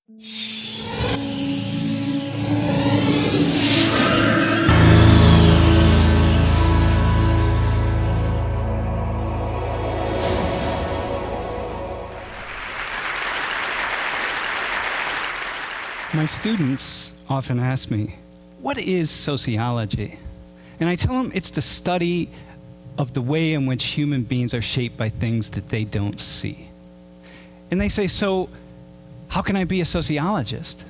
My students often ask me, what is sociology? And I tell them it's the study of the way in which human beings are shaped by things that they don't see. And they say, so how can I be a sociologist?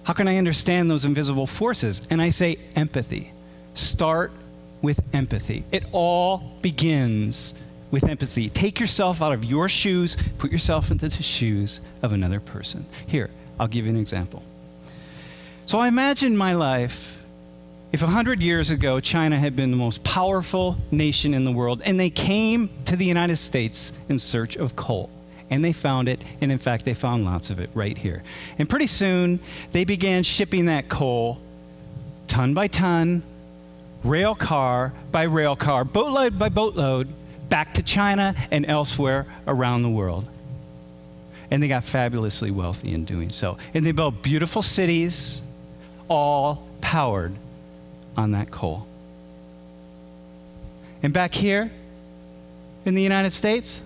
How can I understand those invisible forces? And I say, empathy. Start with empathy. It all begins with empathy. Take yourself out of your shoes, put yourself into the shoes of another person. Here, I'll give you an example. So I imagine my life if 100 years ago China had been the most powerful nation in the world and they came to the United States in search of coal. And they found it, and in fact they found lots of it right here. And pretty soon they began shipping that coal ton by ton, rail car by rail car, boatload by boatload, back to China and elsewhere around the world. And they got fabulously wealthy in doing so. And they built beautiful cities, all powered on that coal. And back here in the United States,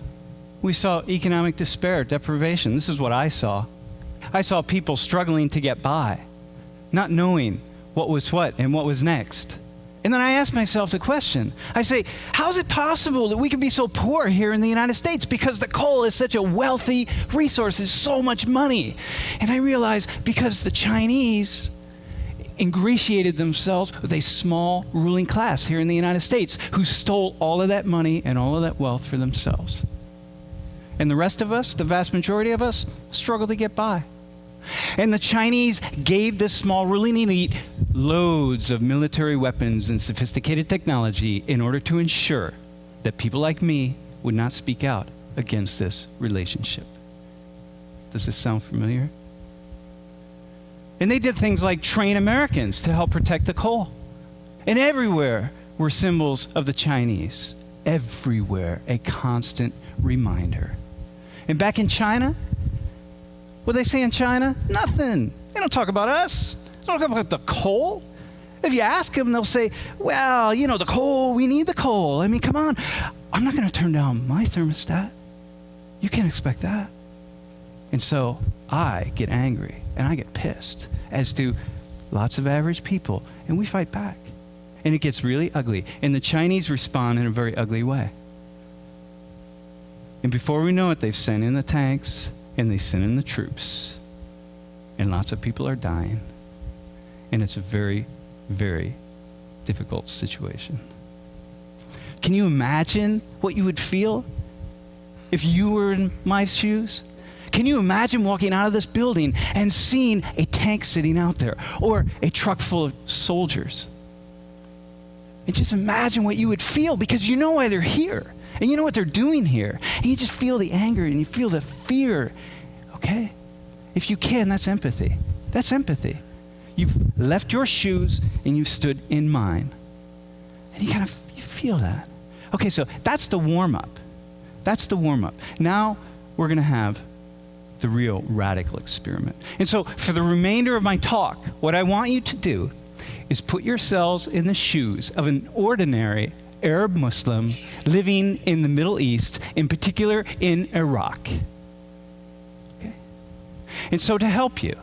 we saw economic despair, deprivation. This is what I saw. I saw people struggling to get by, not knowing what was what and what was next. And then I asked myself the question. I say, how is it possible that we can be so poor here in the United States? Because the coal is such a wealthy resource, it's so much money. And I realized because the Chinese ingratiated themselves with a small ruling class here in the United States who stole all of that money and all of that wealth for themselves. And the rest of us, the vast majority of us, struggle to get by. And the Chinese gave this small ruling elite loads of military weapons and sophisticated technology in order to ensure that people like me would not speak out against this relationship. Does this sound familiar? And they did things like train Americans to help protect the coal. And everywhere were symbols of the Chinese. Everywhere, a constant reminder. And back in China, what do they say in China? Nothing. They don't talk about us. They don't talk about the coal. If you ask them, they'll say, well, you know, the coal, we need the coal. I mean, come on. I'm not going to turn down my thermostat. You can't expect that. And so I get angry and I get pissed, as do lots of average people, and we fight back. And it gets really ugly. And the Chinese respond in a very ugly way. And before we know it, they've sent in the tanks, and they send in the troops. And lots of people are dying. And it's a very, very difficult situation. Can you imagine what you would feel if you were in my shoes? Can you imagine walking out of this building and seeing a tank sitting out there or a truck full of soldiers? And just imagine what you would feel, because you know why they're here. And you know what they're doing here. And you just feel the anger and you feel the fear. Okay? If you can, that's empathy. That's empathy. You've left your shoes and you've stood in mine. And you feel that. Okay, so that's the warm-up. That's the warm-up. Now we're going to have the real radical experiment. And so for the remainder of my talk, what I want you to do is put yourselves in the shoes of an ordinary Arab Muslim living in the Middle East, in particular in Iraq. Okay? And so to help you,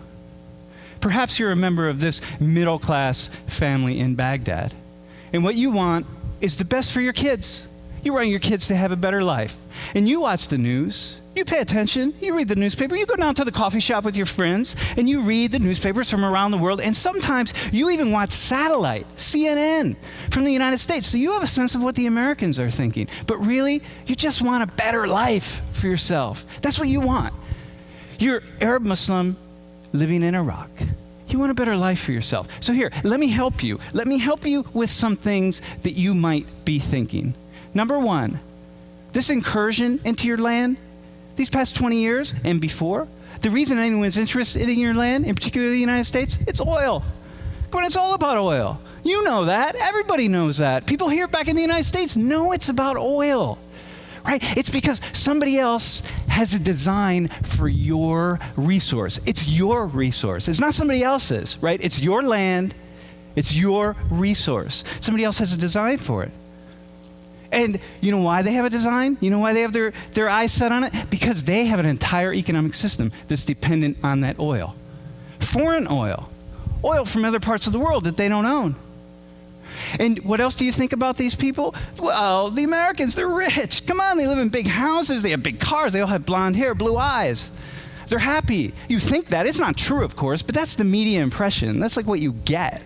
perhaps you're a member of this middle-class family in Baghdad, and what you want is the best for your kids. You want your kids to have a better life. And you watch the news, you pay attention, you read the newspaper, you go down to the coffee shop with your friends, and you read the newspapers from around the world, and sometimes you even watch satellite, CNN, from the United States, so you have a sense of what the Americans are thinking. But really, you just want a better life for yourself. That's what you want. You're Arab Muslim living in Iraq. You want a better life for yourself. So here, let me help you. Let me help you with some things that you might be thinking. Number one, this incursion into your land, these past 20 years and before, the reason anyone's interested in your land, in particular the United States, it's oil. Come on, it's all about oil. You know that. Everybody knows that. People here back in the United States know it's about oil, right? It's because somebody else has a design for your resource. It's your resource. It's not somebody else's, right? It's your land. It's your resource. Somebody else has a design for it. And you know why they have a design? You know why they have their eyes set on it? Because they have an entire economic system that's dependent on that oil. Foreign oil. Oil from other parts of the world that they don't own. And what else do you think about these people? Well, the Americans, they're rich. Come on, they live in big houses. They have big cars. They all have blonde hair, blue eyes. They're happy. You think that. It's not true, of course, but that's the media impression. That's like what you get.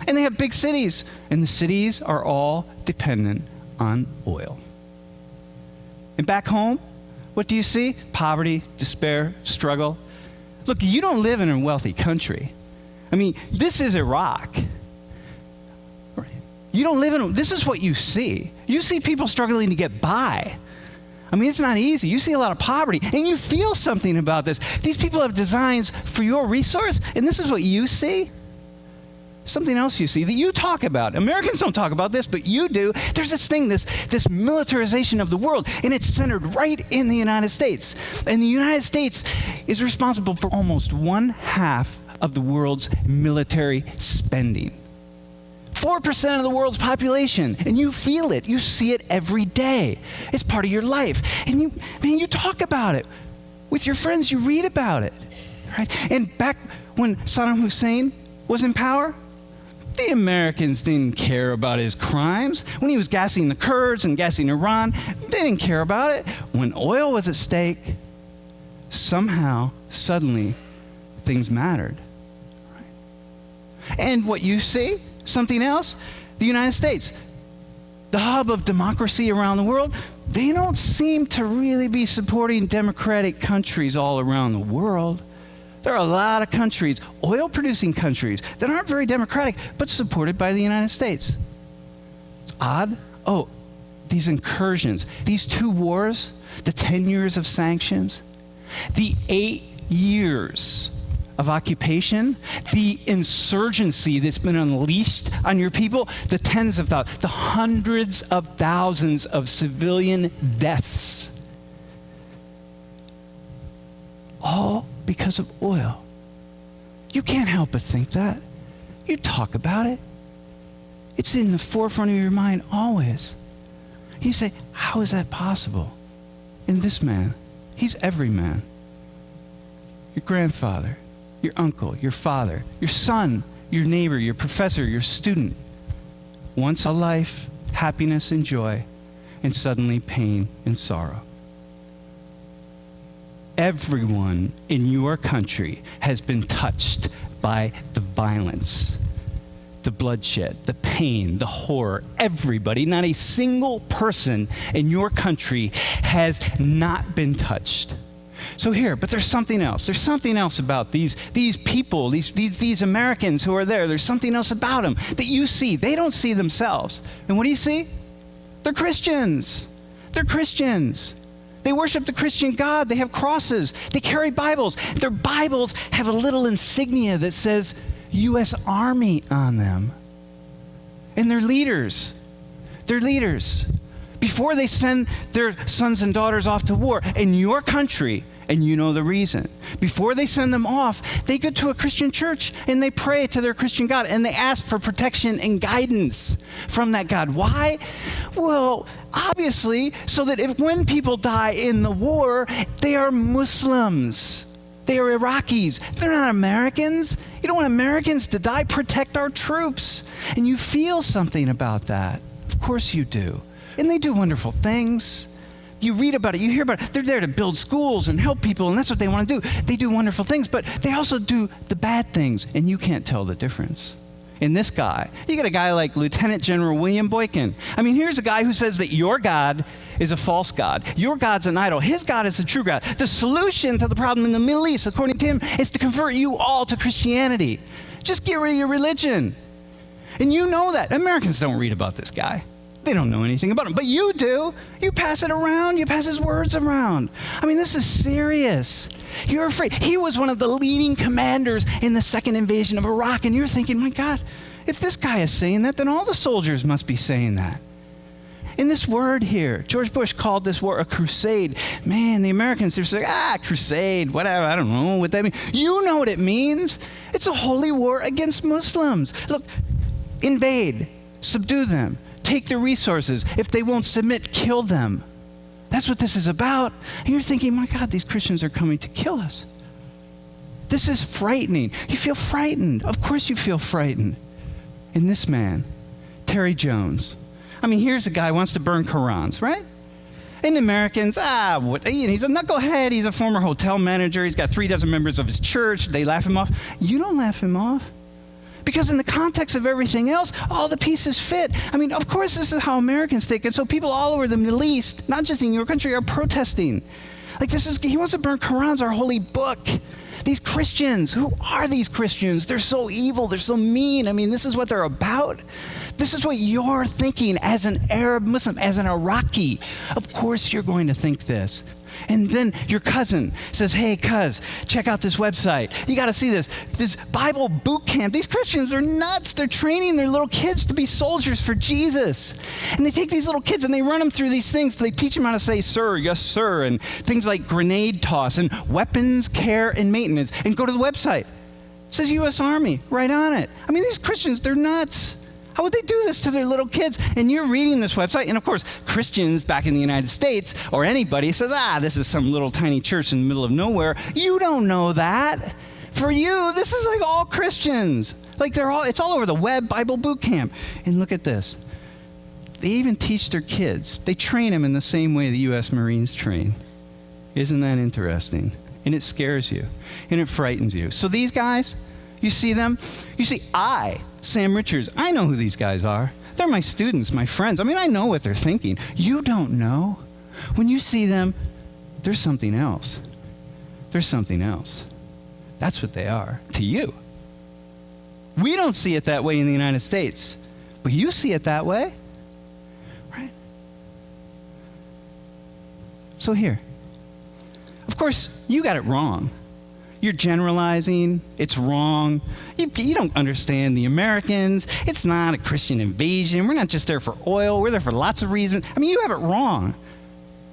And they have big cities. And the cities are all dependent on oil. And back home, what do you see? Poverty, despair, struggle. Look, you don't live in a wealthy country. I mean, this is Iraq. You don't live in, this is what you see. You see people struggling to get by. I mean, it's not easy. You see a lot of poverty, and you feel something about this. These people have designs for your resource, and this is what you see. Something else you see that you talk about. Americans don't talk about this, but you do. There's this thing, this militarization of the world, and it's centered right in the United States. And the United States is responsible for almost 1/2 of the world's military spending. 4% of the world's population, and you feel it. You see it every day. It's part of your life. And you talk about it. With your friends, you read about it. Right? And back when Saddam Hussein was in power, the Americans didn't care about his crimes. When he was gassing the Kurds and gassing Iran, they didn't care about it. When oil was at stake, somehow, suddenly, things mattered. Right? And what you see, something else, the United States, the hub of democracy around the world, they don't seem to really be supporting democratic countries all around the world. There are a lot of countries, oil-producing countries, that aren't very democratic, but supported by the United States. It's odd. Oh, these incursions, these 2 wars, the 10 years of sanctions, the 8 years of occupation, the insurgency that's been unleashed on your people, the tens of thousands, the hundreds of thousands of civilian deaths, all because of oil. You can't help but think that. You talk about it. It's in the forefront of your mind always. You say, how is that possible? And this man, he's every man. Your grandfather, your uncle, your father, your son, your neighbor, your professor, your student. Once a life, happiness and joy, and suddenly pain and sorrow. Everyone in your country has been touched by the violence, the bloodshed, the pain, the horror. Everybody, not a single person in your country has not been touched. So here, but there's something else. There's something else about these people, these Americans who are there. There's something else about them that you see. They don't see themselves. And what do you see? They're Christians. They're Christians. They worship the Christian God. They have crosses. They carry Bibles. Their Bibles have a little insignia that says U.S. Army on them. And they're leaders. They're leaders. Before they send their sons and daughters off to war in your country, and you know the reason. Before they send them off, they go to a Christian church and they pray to their Christian God and they ask for protection and guidance from that God. Why? Well, obviously, so that when people die in the war, they are Muslims. They are Iraqis. They're not Americans. You don't want Americans to die. Protect our troops. And you feel something about that. Of course you do. And they do wonderful things. You read about it, you hear about it. They're there to build schools and help people, and that's what they want to do. They do wonderful things, but they also do the bad things, and you can't tell the difference. In this guy, you get a guy like Lieutenant General William Boykin. I mean, here's a guy who says that your God is a false God. Your God's an idol. His God is the true God. The solution to the problem in the Middle East, according to him, is to convert you all to Christianity. Just get rid of your religion. And you know that. Americans don't read about this guy. They don't know anything about him, but you do. You pass it around. You pass his words around. I mean, this is serious. You're afraid. He was one of the leading commanders in the second invasion of Iraq, and you're thinking, my God, if this guy is saying that, then all the soldiers must be saying that. In this word here, George Bush called this war a crusade. Man, the Americans, they're like, crusade, whatever, I don't know what that means. You know what it means. It's a holy war against Muslims. Look, invade, subdue them, take their resources. If they won't submit, kill them. That's what this is about. And you're thinking, my God, these Christians are coming to kill us. This is frightening. You feel frightened. Of course you feel frightened. And this man, Terry Jones, I mean, here's a guy who wants to burn Qurans, right? And Americans, he's a knucklehead. He's a former hotel manager. He's got 36 members of his church. They laugh him off. You don't laugh him off. Because in the context of everything else, all the pieces fit. I mean, of course, this is how Americans think. And so people all over the Middle East, not just in your country, are protesting. Like he wants to burn Qurans, our holy book. These Christians, who are these Christians? They're so evil. They're so mean. I mean, this is what they're about. This is what you're thinking as an Arab Muslim, as an Iraqi. Of course you're going to think this. And then your cousin says, hey, cuz, check out this website. You got to see this Bible boot camp. These Christians are nuts. They're training their little kids to be soldiers for Jesus. And they take these little kids and they run them through these things. They teach them how to say, sir, yes, sir, and things like grenade toss and weapons, care, and maintenance. And go to the website. It says U.S. Army right on it. I mean, these Christians, they're nuts. How would they do this to their little kids? And you're reading this website, and of course, Christians back in the United States, or anybody says, this is some little tiny church in the middle of nowhere. You don't know that. For you, this is like all Christians. Like it's all over the web, Bible boot camp. And look at this. They even teach their kids. They train them in the same way the U.S. Marines train. Isn't that interesting? And it scares you, and it frightens you. So these guys, you see them? You see, Sam Richards, I know who these guys are. They're my students, my friends. I mean, I know what they're thinking. You don't know. When you see them, there's something else. There's something else. That's what they are to you. We don't see it that way in the United States, but you see it that way, right? So here, of course, you got it wrong. You're generalizing. It's wrong. You don't understand the Americans. It's not a Christian invasion. We're not just there for oil. We're there for lots of reasons. I mean, you have it wrong.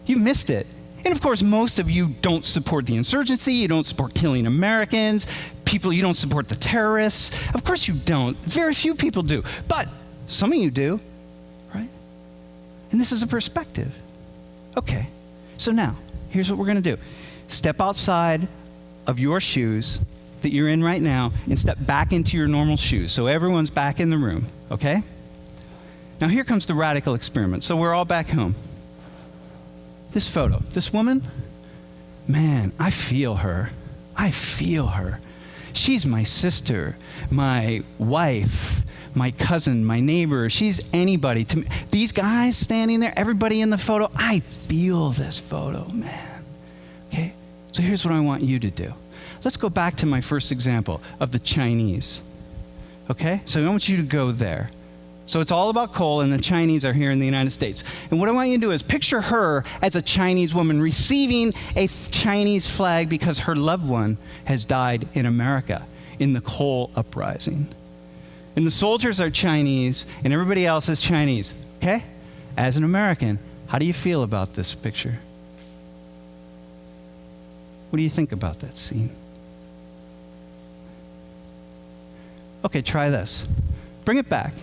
You missed it. And of course, most of you don't support the insurgency. You don't support killing Americans. You don't support the terrorists. Of course you don't. Very few people do. But some of you do, right? And this is a perspective. Okay. So now, here's what we're going to do. Step outside of your shoes that you're in right now and step back into your normal shoes. So everyone's back in the room, okay? Now here comes the radical experiment. So we're all back home. This photo, this woman, man, I feel her. I feel her. She's my sister, my wife, my cousin, my neighbor. She's anybody to me. These guys standing there, everybody in the photo, I feel this photo, man, okay? So here's what I want you to do. Let's go back to my first example of the Chinese, okay? So I want you to go there. So it's all about coal, and the Chinese are here in the United States. And what I want you to do is picture her as a Chinese woman receiving a Chinese flag because her loved one has died in America in the coal uprising. And the soldiers are Chinese, and everybody else is Chinese, okay? As an American, how do you feel about this picture? What do you think about that scene? Okay, try this. Bring it back.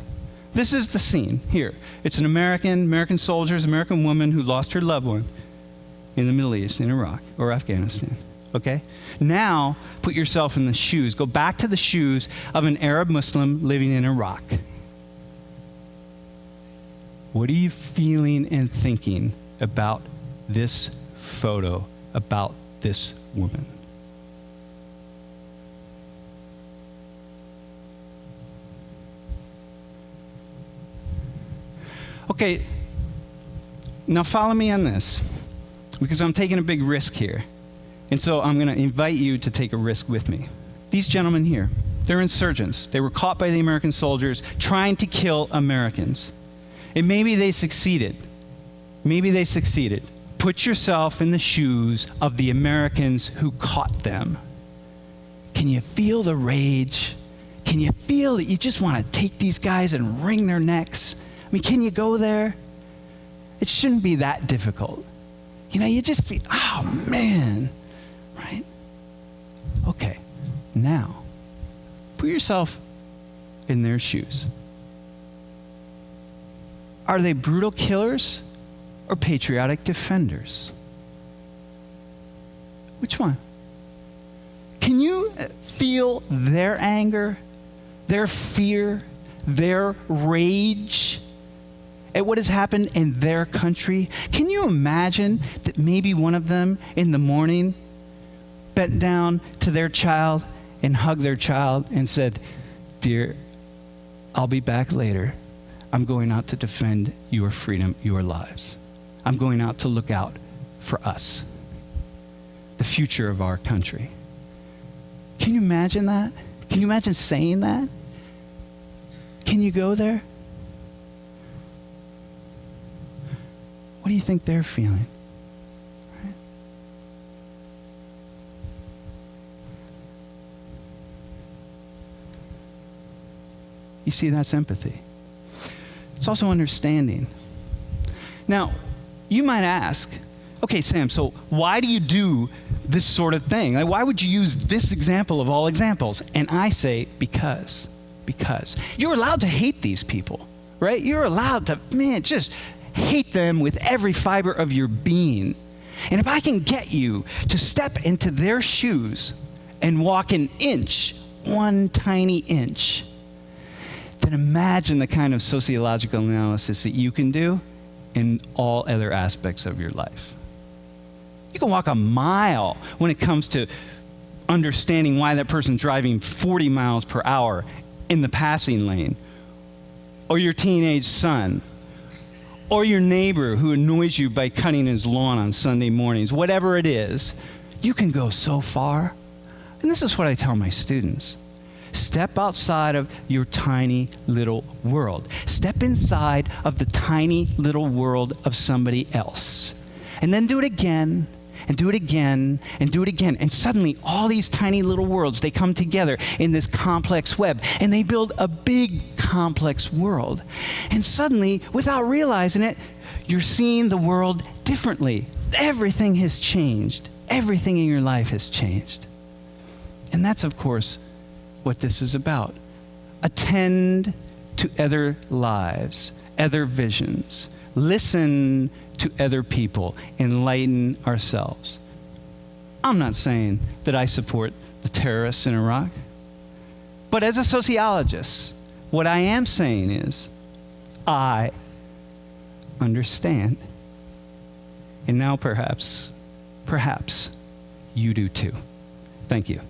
This is the scene here. It's an American soldiers, American woman who lost her loved one in the Middle East, in Iraq or Afghanistan. Okay? Now, put yourself in the shoes. Go back to the shoes of an Arab Muslim living in Iraq. What are you feeling and thinking about this photo, about this woman? Okay, now follow me on this, because I'm taking a big risk here. And so I'm going to invite you to take a risk with me. These gentlemen here, they're insurgents. They were caught by the American soldiers trying to kill Americans. And maybe they succeeded. Maybe they succeeded. Put yourself in the shoes of the Americans who caught them. Can you feel the rage? Can you feel that you just want to take these guys and wring their necks? I mean, can you go there? It shouldn't be that difficult. You just feel, oh man, right? Okay, now, put yourself in their shoes. Are they brutal killers or patriotic defenders? Which one? Can you feel their anger, their fear, their rage at what has happened in their country? Can you imagine that maybe one of them in the morning bent down to their child and hugged their child and said, "Dear, I'll be back later. I'm going out to defend your freedom, your lives. I'm going out to look out for us, the future of our country." Can you imagine that? Can you imagine saying that? Can you go there? What do you think they're feeling? Right? You see, that's empathy. It's also understanding. Now, you might ask, okay, Sam, so why do you do this sort of thing? Like, why would you use this example of all examples? And I say, because. You're allowed to hate these people, right? You're allowed to, just hate them with every fiber of your being. And if I can get you to step into their shoes and walk an inch, one tiny inch, then imagine the kind of sociological analysis that you can do in all other aspects of your life. You can walk a mile when it comes to understanding why that person's driving 40 miles per hour in the passing lane, or your teenage son, or your neighbor who annoys you by cutting his lawn on Sunday mornings. Whatever it is, you can go so far. And this is what I tell my students. Step outside of your tiny little world. Step inside of the tiny little world of somebody else. And then do it again, and do it again, and do it again. And suddenly, all these tiny little worlds, they come together in this complex web, and they build a big, complex world. And suddenly, without realizing it, you're seeing the world differently. Everything has changed. Everything in your life has changed. And that's, of course, what this is about. Attend to other lives, other visions. Listen to other people, enlighten ourselves. I'm not saying that I support the terrorists in Iraq, but as a sociologist, what I am saying is I understand. And now perhaps you do too. Thank you.